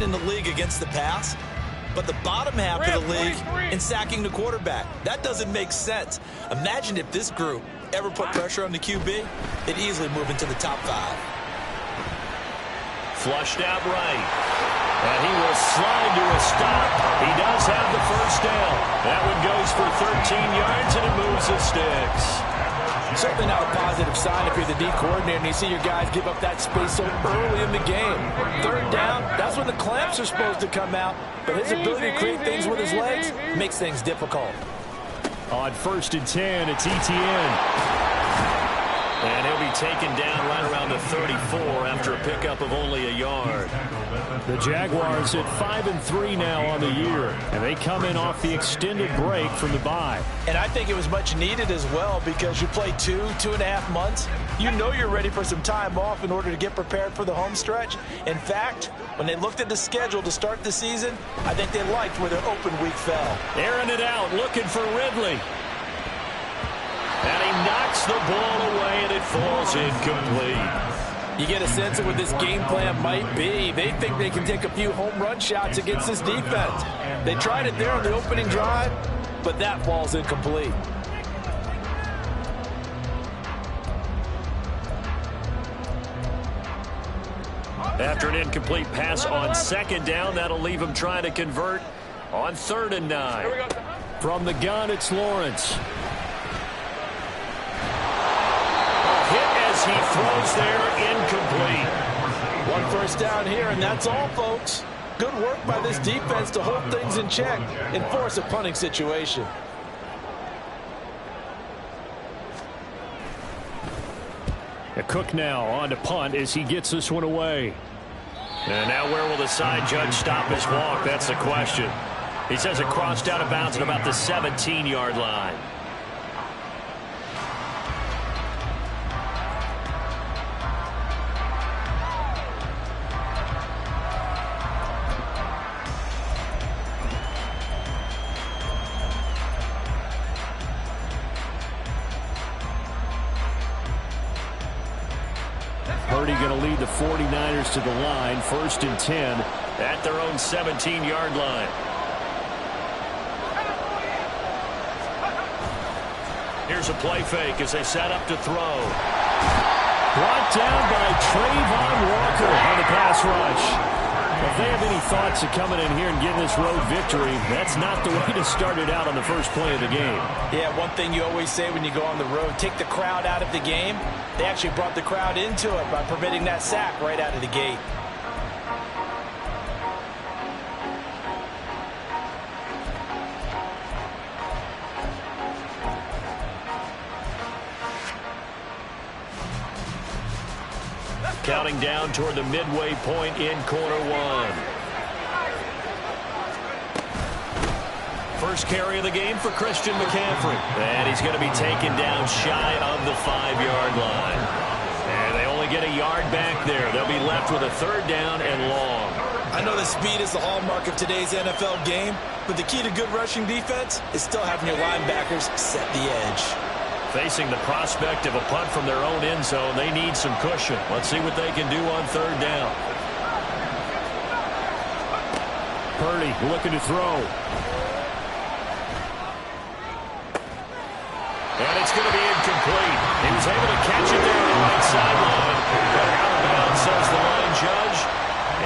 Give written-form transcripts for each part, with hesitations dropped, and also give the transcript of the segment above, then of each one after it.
in the league against the pass, but the bottom half of the league in sacking the quarterback. That doesn't make sense. Imagine if this group ever put pressure on the QB, it'd easily move into the top 5. Flushed out right. And he will slide to a stop. He does have the first down. That one goes for 13 yards, and it moves the sticks. Certainly not a positive sign if you're the D coordinator and you see your guys give up that space so early in the game. Third down, that's when the clamps are supposed to come out. But his ability to create things with his legs makes things difficult. On 1st and 10, it's ETN. And he'll be taken down right around the 34 after a pickup of only a yard. The Jaguars at 5-3 now on the year, and they come in off the extended break from the bye. And I think it was much needed as well because you play 2.5 months. You know you're ready for some time off in order to get prepared for the home stretch. In fact, when they looked at the schedule to start the season, I think they liked where their open week fell. Airing it out, looking for Ridley. And he knocks the ball away, and it falls incomplete. You get a sense of what this game plan might be. They think they can take a few home run shots against this defense. They tried it there on the opening drive, but that falls incomplete. After an incomplete pass on 2nd down, that'll leave him trying to convert on 3rd and 9. From the gun, it's Lawrence. He throws there, incomplete. One first down here, and that's all, folks. Good work by this defense to hold things in check and force a punting situation. A Cook now on to punt as he gets this one away. And now where will the side judge stop his walk? That's the question. He says it crossed out of bounds at about the 17-yard line. Purdy going to lead the 49ers to the line. 1st and 10 at their own 17-yard line. Here's a play fake as they set up to throw. Brought down by Trayvon Walker on the pass rush. If they have any thoughts of coming in here and getting this road victory, that's not the way to start it out on the first play of the game. Yeah, one thing you always say when you go on the road, take the crowd out of the game. They actually brought the crowd into it by permitting that sack right out of the gate. Counting down toward the midway point in quarter 1. First carry of the game for Christian McCaffrey. And he's going to be taken down shy of the 5-yard line. And they only get a yard back there. They'll be left with a 3rd down and long. I know that speed is the hallmark of today's NFL game, but the key to good rushing defense is still having your linebackers set the edge. Facing the prospect of a punt from their own end zone, they need some cushion. Let's see what they can do on 3rd down. Purdy looking to throw. And it's going to be incomplete. He was able to catch it there on the right sideline. But out of bounds, says the line judge.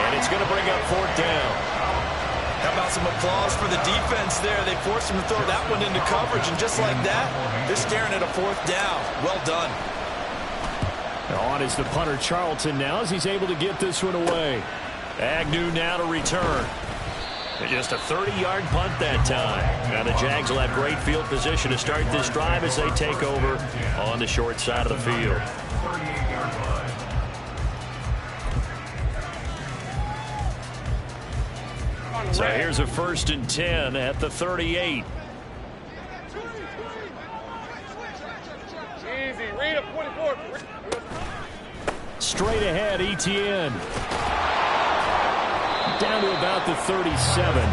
And it's going to bring up 4th down. How about some applause for the defense there? They forced him to throw that one into coverage, and just like that, they're staring at a 4th down. Well done. On is the punter Charlton now as he's able to get this one away. Agnew now to return. And just a 30-yard punt that time. Now the Jags will have great field position to start this drive as they take over on the short side of the field. So here's a 1st and 10 at the 38. Easy, read up 24. Straight ahead, ETN. Down to about the 37.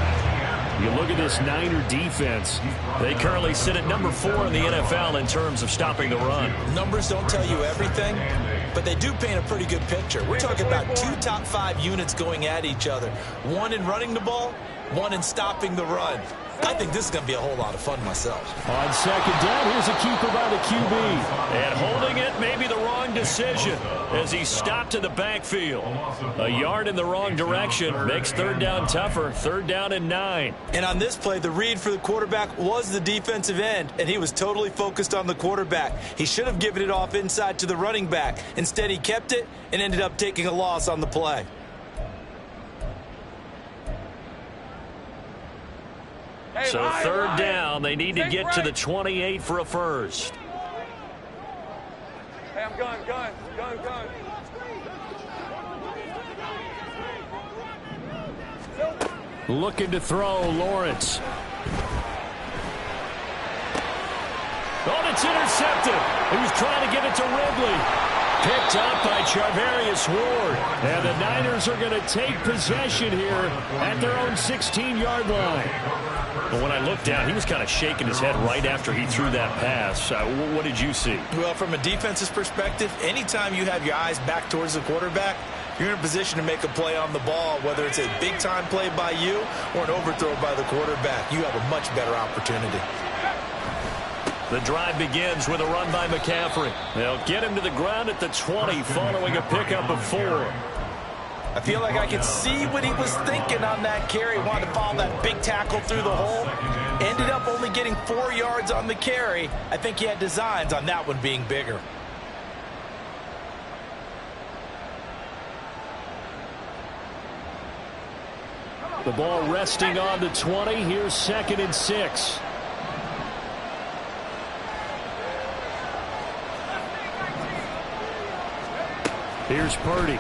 You look at this Niner defense. They currently sit at number 4 in the NFL in terms of stopping the run. Numbers don't tell you everything, but they do paint a pretty good picture. We're talking about 2 top 5 units going at each other. One in running the ball, one in stopping the run. I think this is going to be a whole lot of fun myself. On second down, here's a keeper by the QB. And holding it may be the wrong decision as he stopped in the backfield. A yard in the wrong direction makes third down tougher. Third down and 9. And on this play, the read for the quarterback was the defensive end, and he was totally focused on the quarterback. He should have given it off inside to the running back. Instead, he kept it and ended up taking a loss on the play. So third down, they need to get to the 28 for a first. Hey, I'm gun. Looking to throw, Lawrence. Oh, it's intercepted. He was trying to get it to Ridley. Picked up by Charvarius Ward. And the Niners are going to take possession here at their own 16-yard line. But when I looked down, he was kind of shaking his head right after he threw that pass. What did you see? Well, from a defense's perspective, anytime you have your eyes back towards the quarterback, you're in a position to make a play on the ball, whether it's a big-time play by you or an overthrow by the quarterback. You have a much better opportunity. The drive begins with a run by McCaffrey. They'll get him to the ground at the 20 following a pickup of 4. I feel like I could see what he was thinking on that carry. Wanted to follow that big tackle through the hole. Ended up only getting 4 yards on the carry. I think he had designs on that one being bigger. The ball resting on the 20. Here's 2nd and 6. Here's Purdy.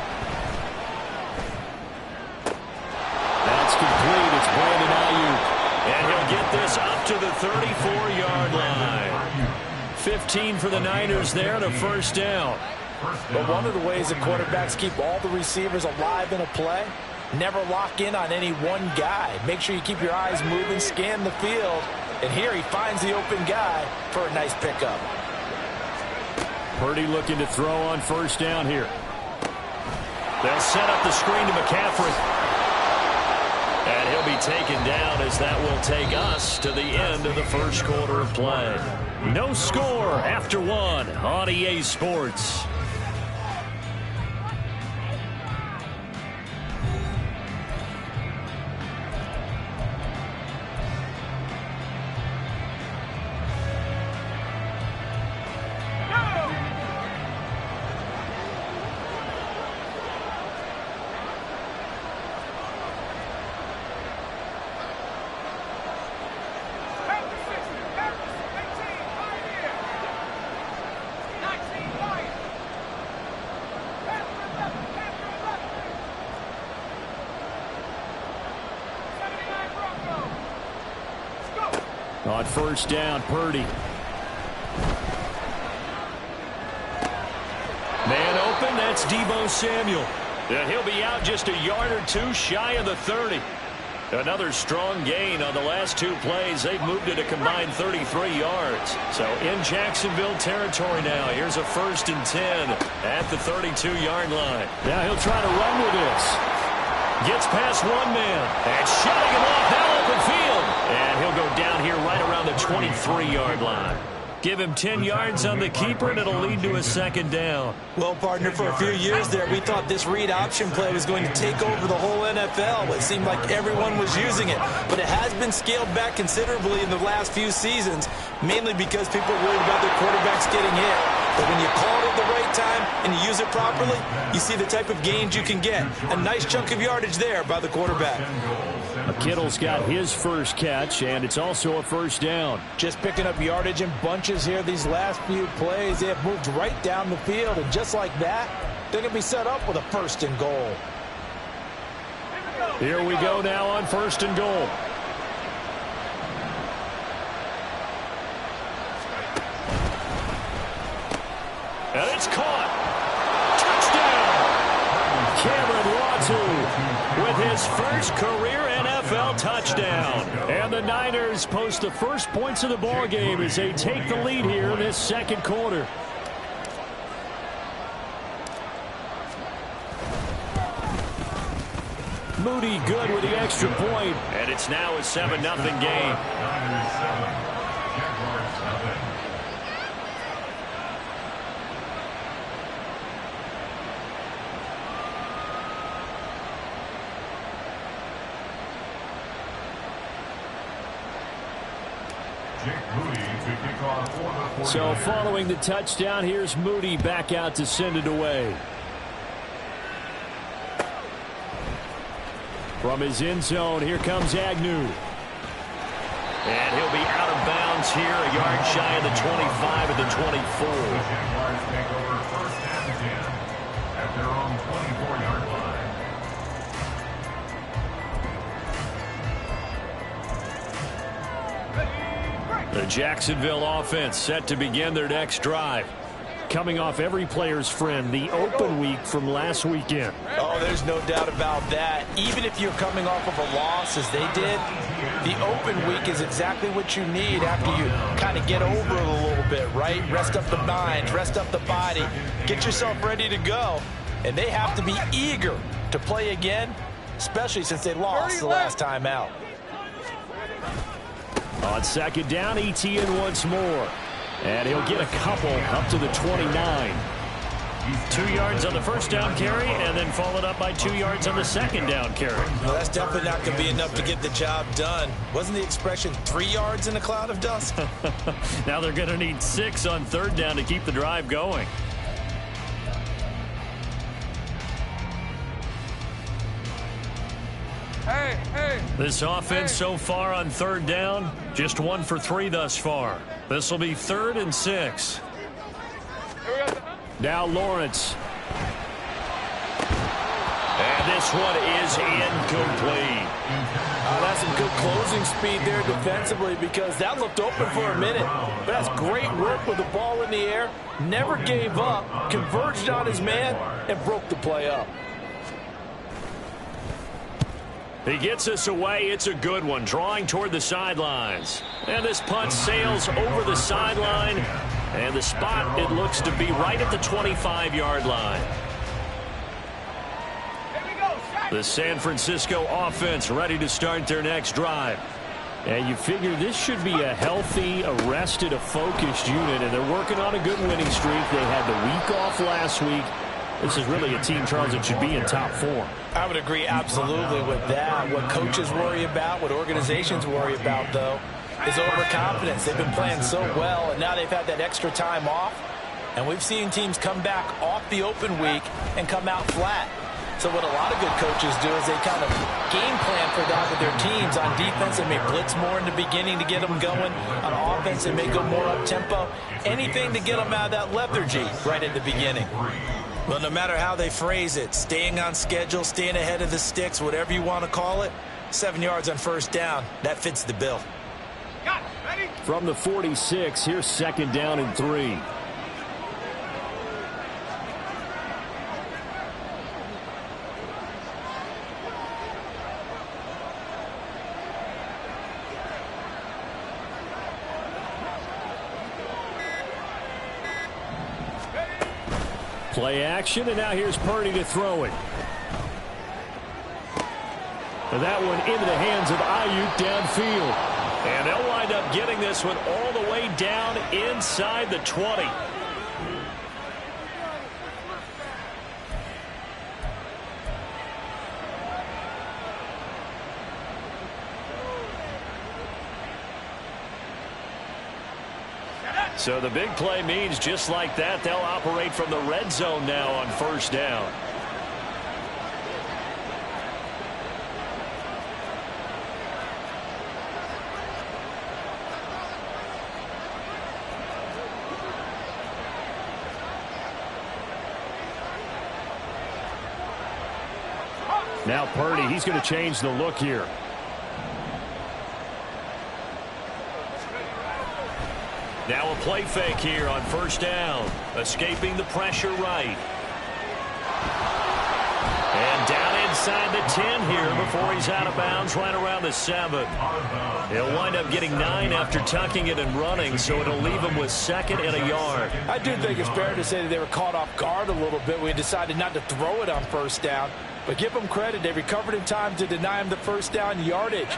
That's complete. It's Brandon Ayuk. And he'll get this up to the 34-yard line. 15 for the Niners there and a first down. But one of the ways that quarterbacks keep all the receivers alive in a play, never lock in on any one guy. Make sure you keep your eyes moving, scan the field. And here he finds the open guy for a nice pickup. Purdy looking to throw on first down here. They'll set up the screen to McCaffrey. And he'll be taken down as that will take us to the end of the first quarter of play. No score after 1 on EA Sports. On first down, Purdy. Man open, that's Deebo Samuel. And he'll be out just a yard or 2 shy of the 30. Another strong gain on the last 2 plays. They've moved it a combined 33 yards. So in Jacksonville territory now. Here's a 1st and 10 at the 32-yard line. Now he'll try to run with this. Gets past one man. And shutting him off that open field. And he'll go down here right around the 23-yard line. Give him 10 yards on the keeper, and it'll lead to a 2nd down. Well, partner, for a few years there, we thought this read option play was going to take over the whole NFL. It seemed like everyone was using it. But it has been scaled back considerably in the last few seasons, mainly because people are worried about their quarterbacks getting hit. But when you call it at the right time and you use it properly, you see the type of gains you can get. A nice chunk of yardage there by the quarterback. Kittle's got his first catch, and it's also a first down. Just picking up yardage in bunches here these last few plays. They have moved right down the field, and just like that, they're going to be set up with a 1st and goal. Here we go now on 1st and goal. And it's caught. Touchdown. Cameron Latu with his first career NFL touchdown. And the Niners post the first points of the ball game as they take the lead here in this 2nd quarter. Moody good with the extra point. And it's now a 7-0 game. So following the touchdown, here's Moody back out to send it away. From his end zone, here comes Agnew. And he'll be out of bounds here, a yard shy of the 25 at the 24. Jaguars take over first and 10 at their own 24-yard line. The Jacksonville offense set to begin their next drive. Coming off every player's friend, the open week from last weekend. Oh, there's no doubt about that. Even if you're coming off of a loss, as they did, the open week is exactly what you need after you kind of get over it a little bit, right? Rest up the mind, rest up the body, get yourself ready to go. And they have to be eager to play again, especially since they lost the last time out. On second down, Etienne once more. And he'll get a couple up to the 29. 2 yards on the first down carry, and then followed up by 2 yards on the second down carry. Well, that's definitely not going to be enough to get the job done. Wasn't the expression 3 yards in a cloud of dust? Now they're going to need 6 on third down to keep the drive going. This offense so far on third down, just 1 for 3 thus far. This will be 3rd and 6. Now Lawrence. And this one is incomplete. That's some good closing speed there defensively, because that looked open for a minute. But that's great work with the ball in the air. Never gave up, converged on his man, and broke the play up. He gets us away. It's a good one, drawing toward the sidelines. And this punt sails over the sideline. And the spot, it looks to be right at the 25-yard line. The San Francisco offense ready to start their next drive. And you figure this should be a healthy, a rested, a focused unit. And they're working on a good winning streak. They had the week off last week. This is really a team, Charles, that should be in top form. I would agree absolutely with that. What coaches worry about, what organizations worry about, though, is overconfidence. They've been playing so well, and now they've had that extra time off. And we've seen teams come back off the open week and come out flat. So what a lot of good coaches do is they kind of game plan for that with their teams. On defense, they may blitz more in the beginning to get them going. On offense, they may go more up-tempo. Anything to get them out of that lethargy right at the beginning. Well, no matter how they phrase it, staying on schedule, staying ahead of the sticks, whatever you want to call it, 7 yards on first down, that fits the bill. From the 46, here's second down and 3. Play action, and now here's Purdy to throw it. And that one into the hands of Ayuk downfield. And they'll wind up getting this one all the way down inside the 20. So the big play means just like that, they'll operate from the red zone now on first down. Now Purdy, he's going to change the look here. Now a play fake here on first down. Escaping the pressure right. And down inside the 10 here before he's out of bounds right around the 7. He'll wind up getting 9 after tucking it and running, so it'll leave him with 2nd and a yard. I do think it's fair to say that they were caught off guard a little bit. We decided not to throw it on first down. But give them credit. They recovered in time to deny him the first down yardage.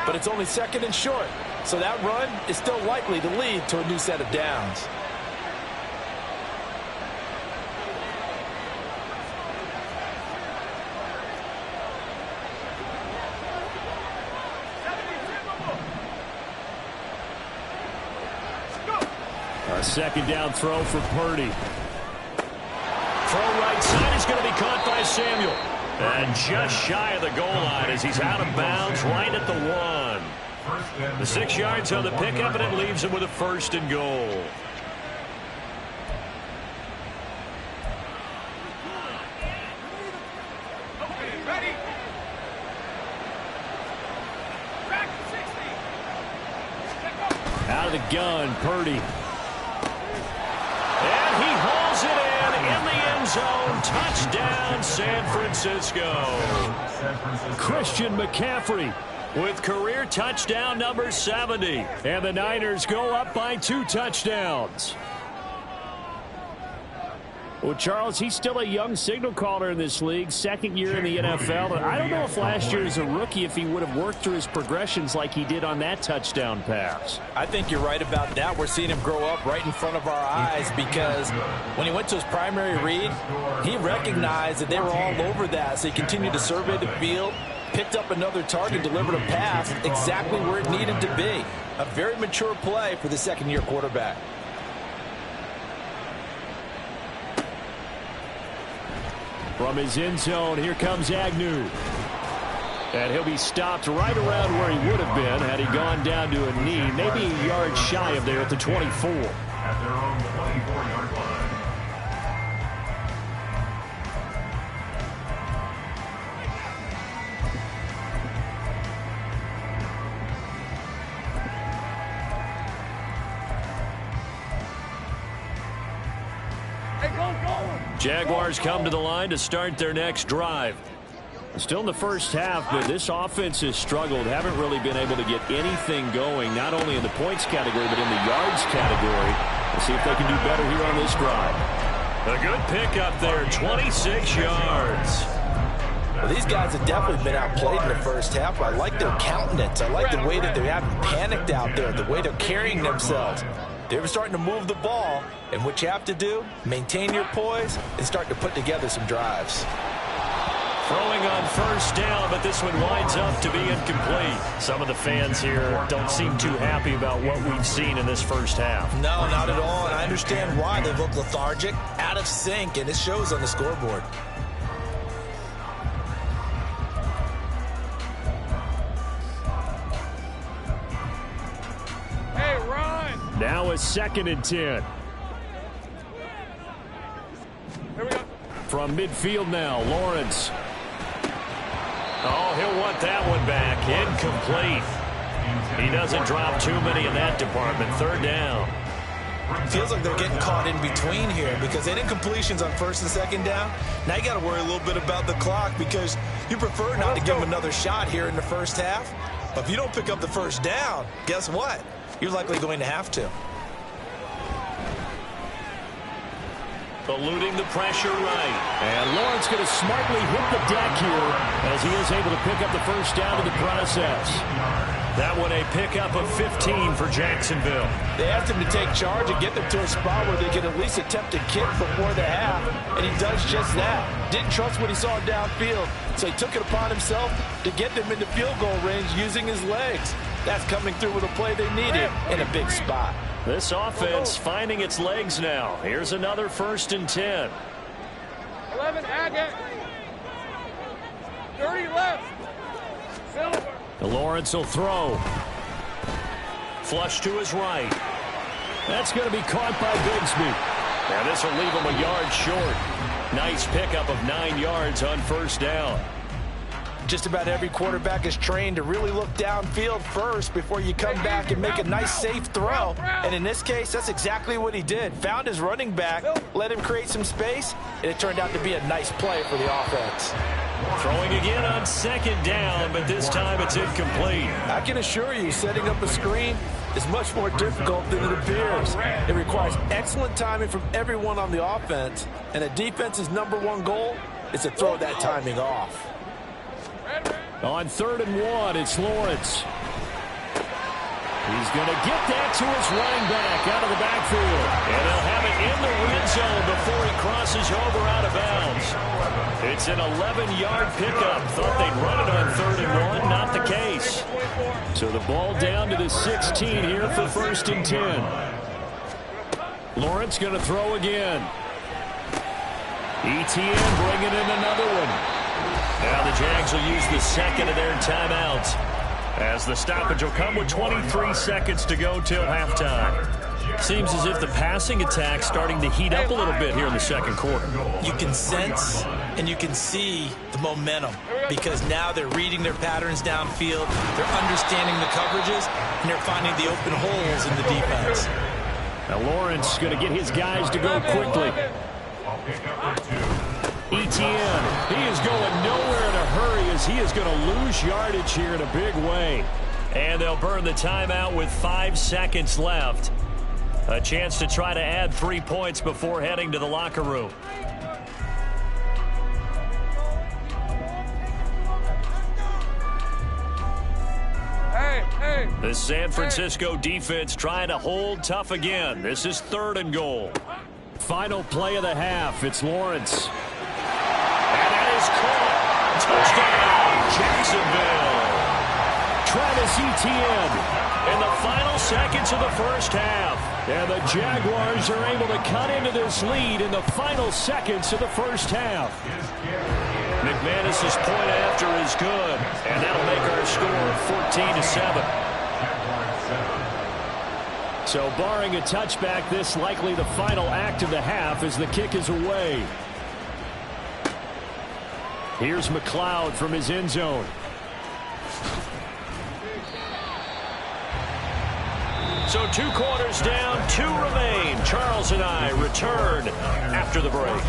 But it's only 2nd and short. So that run is still likely to lead to a new set of downs. A 2nd down throw for Purdy. Throw right side is going to be caught by Samuel. And just shy of the goal line as he's out of bounds right at the 1. The 6 yards on the pickup, and it leaves him with a 1st and goal. Out of the gun, Purdy. And he hauls it in the end zone. Touchdown, San Francisco. Christian McCaffrey with career touchdown number 70. And the Niners go up by 2 touchdowns. Well, Charles, he's still a young signal caller in this league, 2nd year in the NFL. And I don't know if last year as a rookie if he would have worked through his progressions like he did on that touchdown pass. I think you're right about that. We're seeing him grow up right in front of our eyes because when he went to his primary read, he recognized that they were all over that. So he continued to survey the field, picked up another target, delivered a pass exactly where it needed to be. A very mature play for the 2nd-year quarterback. From his end zone, here comes Agnew. And he'll be stopped right around where he would have been had he gone down to a knee, maybe a yard shy of there at the 24. At their own 24-yard line. Jaguars come to the line to start their next drive. Still in the first half, but this offense has struggled. Haven't really been able to get anything going, not only in the points category, but in the yards category. We'll see if they can do better here on this drive. A good pickup there, 26 yards. Well, these guys have definitely been outplayed in the first half. I like their countenance. I like the way that they haven't panicked out there, the way they're carrying themselves. They're starting to move the ball, and what you have to do, maintain your poise and start to put together some drives. Throwing on first down, but this one winds up to be incomplete. Some of the fans here don't seem too happy about what we've seen in this first half. No, not at all, and I understand why. They look lethargic, out of sync, and it shows on the scoreboard. Now a 2nd and 10. Here we go. From midfield now, Lawrence. Oh, he'll want that one back. Incomplete. He doesn't drop too many in that department. 3rd down. Feels like they're getting caught in between here because they did incompletions on 1st and 2nd down. Now you got to worry a little bit about the clock because you prefer not to give them another shot here in the first half. But if you don't pick up the first down, guess what? You're likely going to have to. Eluding the pressure right. And Lawrence going to smartly hit the deck here as he is able to pick up the first down in the process. That one a pickup of 15 for Jacksonville. They asked him to take charge and get them to a spot where they could at least attempt a kick before the half, and he does just that. Didn't trust what he saw downfield, so he took it upon himself to get them into field goal range using his legs. That's coming through with a play they needed in a big spot. This offense finding its legs now. Here's another 1st and 10. 11, Agate. 30 left. Silver. Lawrence will throw. Flush to his right. That's going to be caught by Bigsby. Now this will leave him a yard short. Nice pickup of 9 yards on 1st down. Just about every quarterback is trained to really look downfield first before you come back and make a nice, safe throw. And in this case, that's exactly what he did. Found his running back, let him create some space, and it turned out to be a nice play for the offense. Throwing again on 2nd down, but this time it's incomplete. I can assure you, setting up a screen is much more difficult than it appears. It requires excellent timing from everyone on the offense, and a defense's #1 goal is to throw that timing off. On 3rd and 1, it's Lawrence. He's going to get that to his running back out of the backfield. And they'll have it in the red zone before he crosses over out of bounds. It's an 11-yard pickup. Thought they'd run it on 3rd and 1. Not the case. So the ball down to the 16 here for 1st and 10. Lawrence going to throw again. ETN bringing in another one. Now the Jags will use the second of their timeouts, as the stoppage will come with 23 seconds to go till halftime. Seems as if the passing attack's starting to heat up a little bit here in the second quarter. You can sense and you can see the momentum, because now they're reading their patterns downfield, they're understanding the coverages, and they're finding the open holes in the defense. Now Lawrence going to get his guys to go quickly. ETN, he is going nowhere in a hurry, as he is going to lose yardage here in a big way. And they'll burn the timeout with 5 seconds left. A chance to try to add 3 points before heading to the locker room. The San Francisco defense trying to hold tough again. This is 3rd and goal. Final play of the half. It's Lawrence. And that is caught. Touchdown, Jacksonville. Travis Etienne in the final seconds of the first half. And the Jaguars are able to cut into this lead in the final seconds of the first half. McManus's point after is good, and that'll make our score 14-7. So barring a touchback, this likely the final act of the half as the kick is away. Here's McLeod from his end zone. So 2 quarters down, 2 remain. Charles and I return after the break.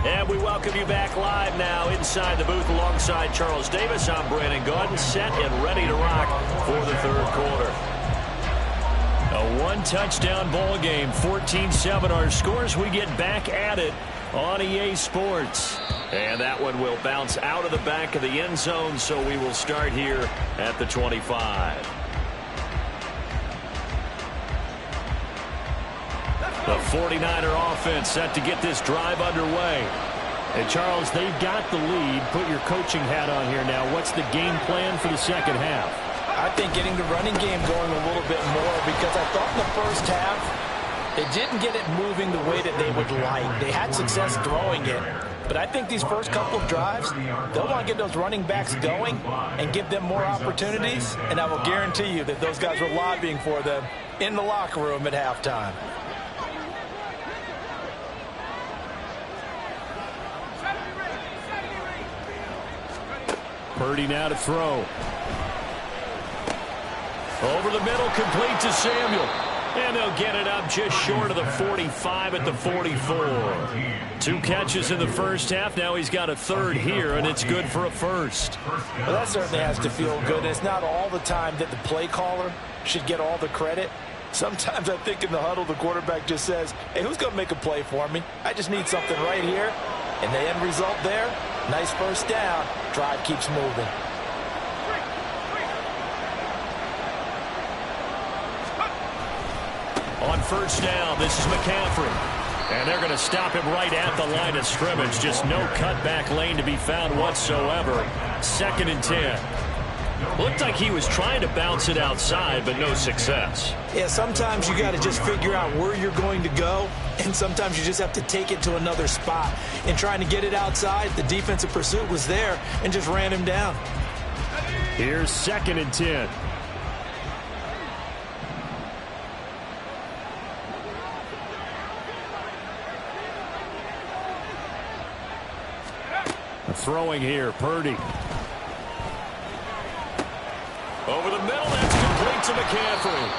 And we welcome you back live now inside the booth alongside Charles Davis. I'm Brandon Gaudin, set and ready to rock for the 3rd quarter. A 1-touchdown ball game, 14-7 our scores. We get back at it on EA Sports. And that one will bounce out of the back of the end zone, so we will start here at the 25. The 49er offense set to get this drive underway. And Charles, they've got the lead. Put your coaching hat on here now. What's the game plan for the second half? I think getting the running game going a little bit more, because I thought in the first half they didn't get it moving the way that they would like. They had success throwing it. But I think these first couple of drives, they'll want to get those running backs going and give them more opportunities. And I will guarantee you that those guys were lobbying for them in the locker room at halftime. Purdy now to throw. Over the middle, complete to Samuel. And they'll get it up just short of the 45 at the 44. 2 catches in the first half. Now he's got a 3rd here, and it's good for a first. Well, that certainly has to feel good. And it's not all the time that the play caller should get all the credit. Sometimes I think in the huddle, the quarterback just says, hey, who's going to make a play for me? I just need something right here. And the end result there, nice first down. Drive keeps moving. On first down, this is McCaffrey. And they're going to stop him right at the line of scrimmage. Just no cutback lane to be found whatsoever. 2nd and 10. Looked like he was trying to bounce it outside, but no success. Yeah, sometimes you got to just figure out where you're going to go, and sometimes you just have to take it to another spot. And trying to get it outside, the defensive pursuit was there and just ran him down. Here's 2nd and 10. throwing here. Purdy. Over the middle, that's complete to McCaffrey.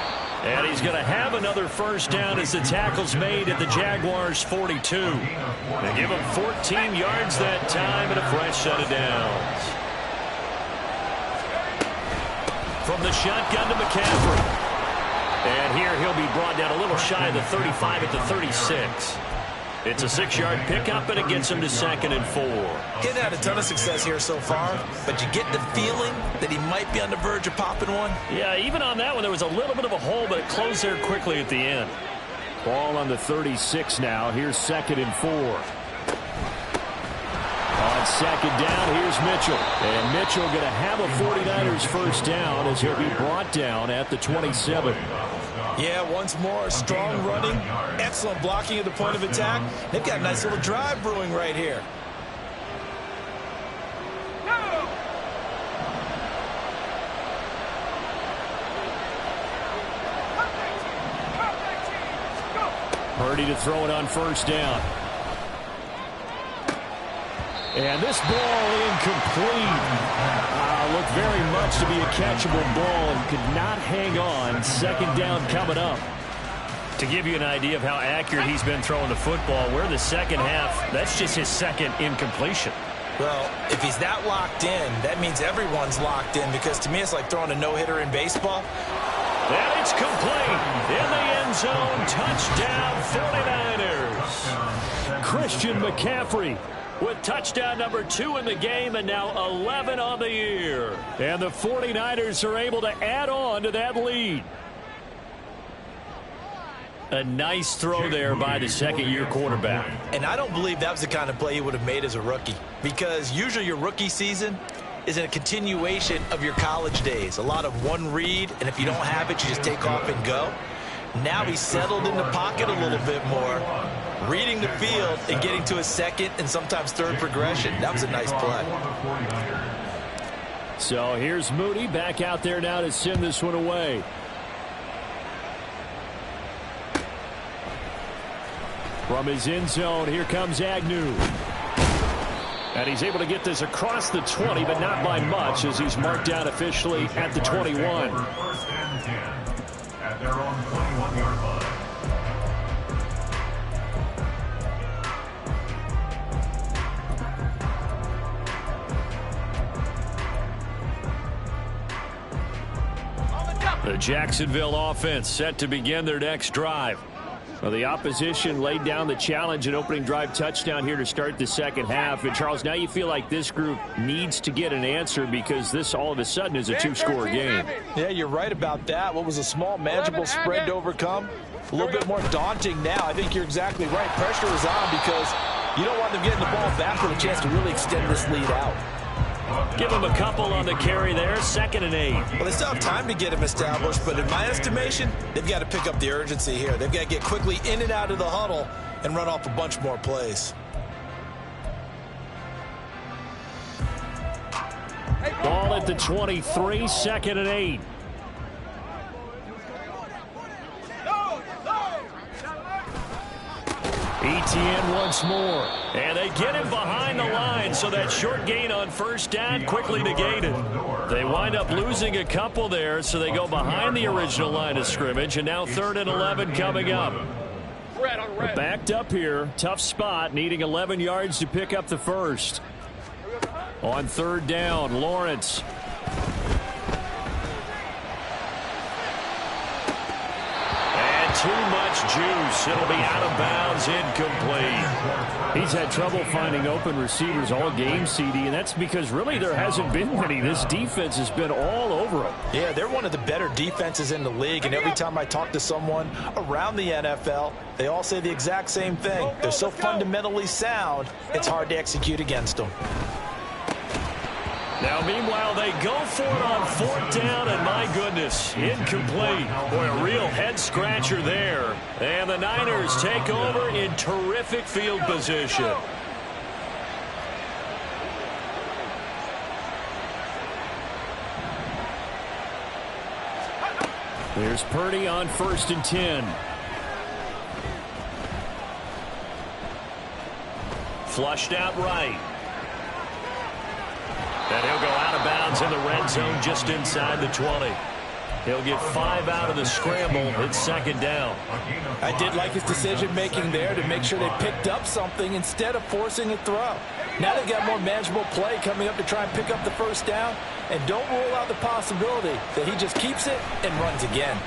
And he's going to have another first down as the tackle's made at the Jaguars' 42. They give him 14 yards that time and a fresh set of downs. From the shotgun to McCaffrey. And here he'll be brought down a little shy of the 35 at the 36. It's a 6-yard pickup, and it gets him to 2nd and 4. Getting had a ton of success here so far, but you get the feeling that he might be on the verge of popping one. Yeah, even on that one, there was a little bit of a hole, but it closed there quickly at the end. Ball on the 36 now. Here's 2nd and 4. On 2nd down, here's Mitchell. And Mitchell going to have a 49ers first down as he'll be brought down at the 27. Yeah, once more, strong running, excellent blocking at the point of attack. They've got a nice little drive brewing right here. Purdy to throw it on first down. And this ball incomplete. Looked very much to be a catchable ball and could not hang on. 2nd down coming up. To give you an idea of how accurate he's been throwing the football, we're the second half. That's just his 2nd incompletion. Well, if he's that locked in, that means everyone's locked in, because to me it's like throwing a no-hitter in baseball. And it's complete. In the end zone. Touchdown 49ers. Christian McCaffrey with touchdown number 2 in the game, and now 11 on the year. And the 49ers are able to add on to that lead. A nice throw there by the 2nd-year quarterback. And I don't believe that was the kind of play he would have made as a rookie, because usually your rookie season is a continuation of your college days. A lot of one read, and if you don't have it, you just take off and go. Now he's settled in the pocket a little bit more, reading the field and getting to a 2nd and sometimes 3rd progression. That was a nice play. So here's Moody back out there now to send this one away. From his end zone, here comes Agnew. And he's able to get this across the 20, but not by much, as he's marked down officially at the 21. First and 10 at their own 21-yard line. The Jacksonville offense set to begin their next drive. Well, the opposition laid down the challenge and opening drive touchdown here to start the 2nd half. And, Charles, now you feel like this group needs to get an answer, because this all of a sudden is a 2-score game. Yeah, you're right about that. What was a small, manageable spread to overcome, a little bit more daunting now. I think you're exactly right. Pressure is on, because you don't want them getting the ball back with a chance to really extend this lead out. Give him a couple on the carry there. 2nd and 8. Well, they still have time to get him established, but in my estimation, they've got to pick up the urgency here. They've got to get quickly in and out of the huddle and run off a bunch more plays. Ball at the 23, 2nd and 8. Etienne once more. And they get him behind the line, so that short gain on first down quickly negated. They wind up losing a couple there, so they go behind the original line of scrimmage, and now 3rd and 11 coming up. They're backed up here. Tough spot, needing 11 yards to pick up the first. On 3rd down, Lawrence. Too much juice. It'll be out of bounds, incomplete. He's had trouble finding open receivers all game, CD, and that's because really there hasn't been many. This defense has been all over him. Yeah, they're one of the better defenses in the league, and every time I talk to someone around the NFL, they all say the exact same thing. They're so fundamentally sound, it's hard to execute against them. Now, meanwhile, they go for it on 4th down, and my goodness, incomplete. Boy, a real head-scratcher there. And the Niners take over in terrific field position. Here's Purdy on 1st and 10. Flushed out right. And he'll go out of bounds in the red zone just inside the 20. He'll get 5 out of the scramble. It's second down. I did like his decision-making there to make sure they picked up something instead of forcing a throw. Now they've got more manageable play coming up to try and pick up the first down. And don't rule out the possibility that he just keeps it and runs again.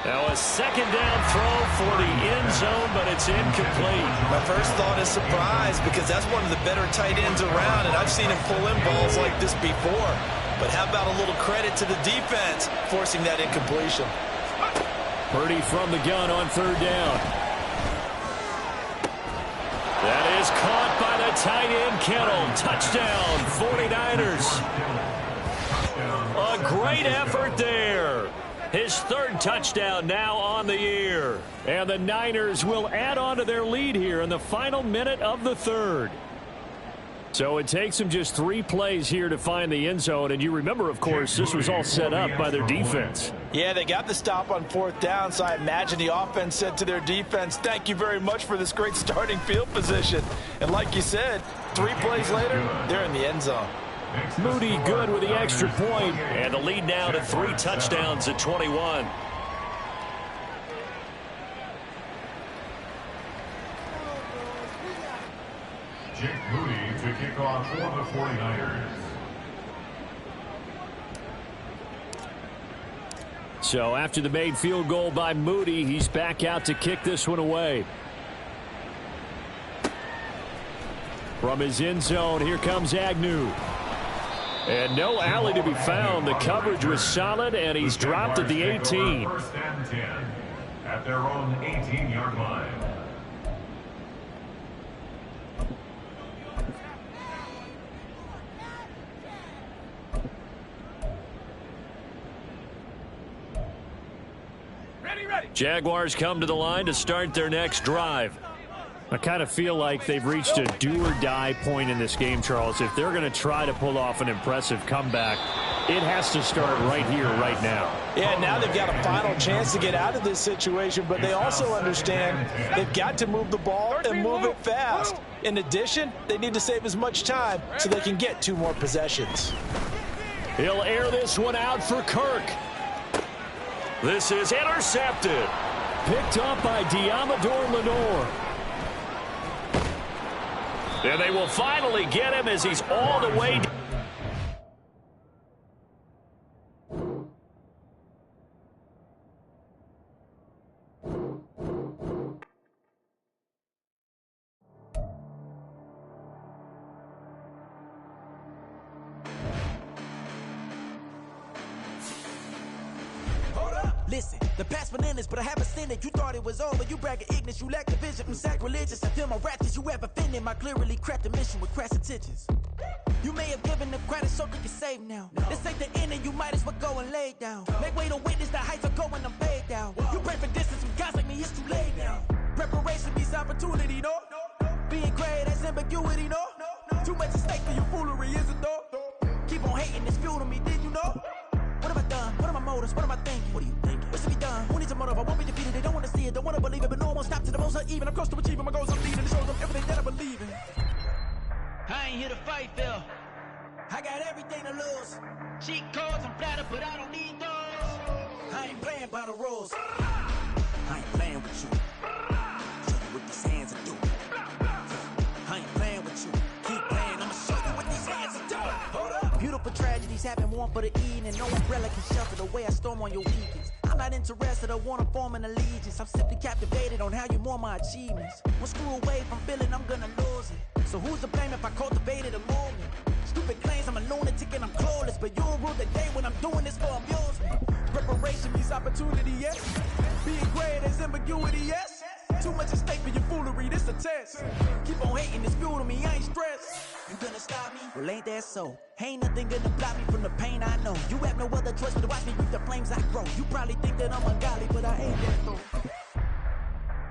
Now a second down throw for the end zone, but it's incomplete. My first thought is surprise because that's one of the better tight ends around, and I've seen him pull in balls like this before. But how about a little credit to the defense forcing that incompletion? Purdy from the gun on third down. That is caught by the tight end, Kittle. Touchdown, 49ers. A great effort there. His third touchdown now on the year. And the Niners will add on to their lead here in the final minute of the third. So it takes them just 3 plays here to find the end zone. And you remember, of course, this was all set up by their defense. Yeah, they got the stop on fourth down, so I imagine the offense said to their defense, thank you very much for this great starting field position. And like you said, 3 plays later, they're in the end zone. Moody good with the extra point, and the lead now to 3 touchdowns at 21. Jake Moody to kick off for the 49ers. So after the made field goal by Moody, he's back out to kick this one away. From his end zone, here comes Agnew. And no alley to be found. The coverage was solid, and he's dropped at the 18. First and 10 at their own 18-yard line. Jaguars come to the line to start their next drive. I kind of feel like they've reached a do-or-die point in this game, Charles. If they're going to try to pull off an impressive comeback, it has to start right here, right now. Yeah, now they've got a final chance to get out of this situation, but they also understand they've got to move the ball and move it fast. In addition, they need to save as much time so they can get 2 more possessions. He'll air this one out for Kirk. This is intercepted. Picked up by Diamador Lenore. And they will finally get him as he's all the way down. Listen, the past bananas, but I haven't seen it. You thought it was over. You bragging ignorance. You lack the vision from sacrilegious. I feel my wrath as you have offended my clearly crafted mission with crass intentions. You may have given them credit so they can save now. This ain't the end and you might as well go and lay down. Make way to witness the heights are going, I'm paid down. You pray for distance from guys like me, it's too late now. Preparation means opportunity, no? Being great has ambiguity, no? Too much at stake for your foolery, is it though? Keep on hating, it's fuel to me, did you know? What have I done? What are my motives? What am I thinking? What are you thinking? What's to be done? Who needs a motive? I won't be defeated. They don't want to see it, don't want to believe it, but no one won't stop to the most uneven. I'm close to achieving my goals. I'm leading. It shows them everything that I believe in. I ain't here to fight, Phil. I got everything to lose. Cheat codes, I'm flattered, but I don't need those. I ain't playing by the rules. I ain't playing with you. Show you what these hands are doing. I ain't playing with you. Keep playing, I'ma show you what these hands are doing. Hold up. Beautiful tragedies happen, one for the evening. No umbrella can shelter the way I storm on your weekends. I'm not interested, I wanna form an allegiance. I'm simply captivated on how you more my achievements. One screw away from feeling I'm gonna lose it. So who's to blame if I cultivated a movement? Stupid claims I'm a lunatic and I'm clueless, but you'll rule the day when I'm doing this for amusement. Preparation means opportunity, yes. Being great is ambiguity, yes. Too much at stake for your foolery, this a test. Keep on hating, it's fuel to me, I ain't stressed. You gonna stop me? Well, ain't that so? Ain't nothing gonna block me from the pain I know. You have no other choice but to watch me reap the flames I grow. You probably think that I'm ungodly, but I ain't that though.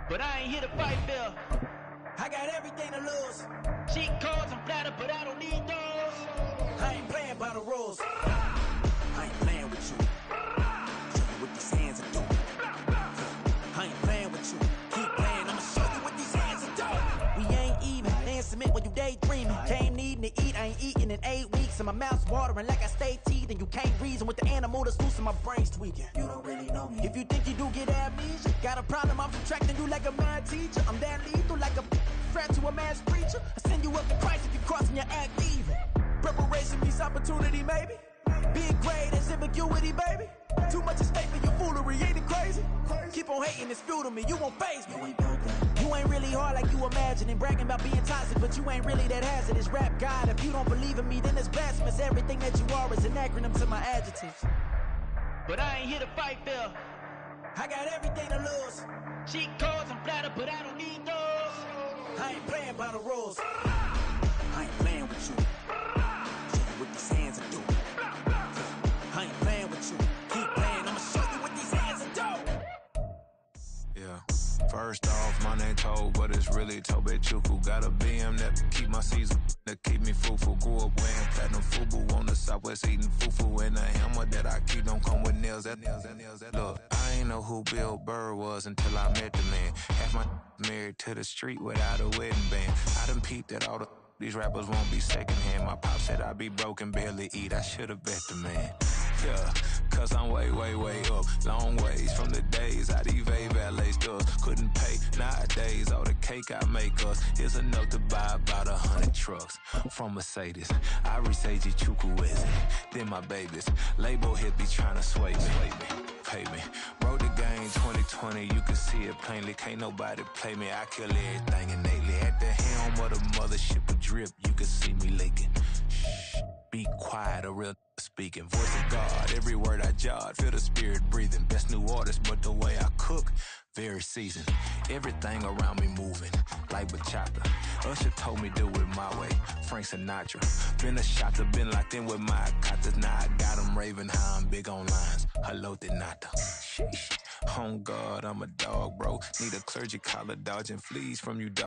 But I ain't here to fight, Phil. I got everything to lose. Cheat codes, I'm flattered, but I don't need those. I ain't playing by the rules. I ain't playing with you. Show you what these hands are doing. I ain't playing with you. Keep playing, I'ma show you what these hands are doing. We ain't even, they and my mouth's watering like I stay teeth, and you can't reason with the animal that's loose and my brain's tweaking. You don't really know me. If you think you do get amnesia, got a problem, I'm subtracting you like a mad teacher. I'm that lethal like a threat to a mass preacher. I send you up to Christ if you crossing your act leaving. Preparation means opportunity, maybe. Big grade is ambiguity, baby. Too much is fake for your foolery, ain't it crazy? Keep on hating, it's fuel to me, you won't faze me. You ain't really hard like you imagining, bragging about being toxic, but you ain't really that hazardous. Rap God, if you don't believe in me, then it's blasphemous. Everything that you are is an acronym to my adjectives. But I ain't here to fight, Phil. I got everything to lose. Cheat codes, I'm flattered, but I don't need those. I ain't playing by the rules. I ain't playing with you. Show you what these hands are doing. I ain't playing with you. Keep playing, I'ma show you what these hands are doing. Yeah. First off, my name Toad, but it's really Tobe Chuku. Got a BM that keep my season, that keep me fruitful. Grew up wearing platinum FUBU on the Southwest eating fufu. And the hammer that I keep don't come with nails. Look, I ain't know who Bill Burr was until I met the man. Half my married to the street without a wedding band. I done peeped at all these rappers won't be secondhand. My pop said I'd be broken, barely eat. I should've bet the man. Yeah, cause I'm way, way, way up. Long ways from the days I evade valet stores. Couldn't pay nowadays. All the cake I make us is enough to buy about 100 trucks. From Mercedes, I resage Chukwueze. Then my babies, label hit be trying to sway me. Pay me. Wrote the game 2020, you can see it plainly. Can't nobody play me. I kill everything innately. At the helm of the mothership of drip, you can see me leaking. Shh, be quiet, a real speaking. Voice of God, every word I jot. Feel the spirit breathing. Best new artist, but the way I cook, very seasoned. Everything around me moving, like bachata. Usher told me do it my way. Frank Sinatra. Been a shotter, been locked in with my katas. Now I got them raving how I'm big on lines. Hello, Denata. Sheesh. On God, I'm a dog, bro. Need a clergy collar, dodging fleas from you, dog.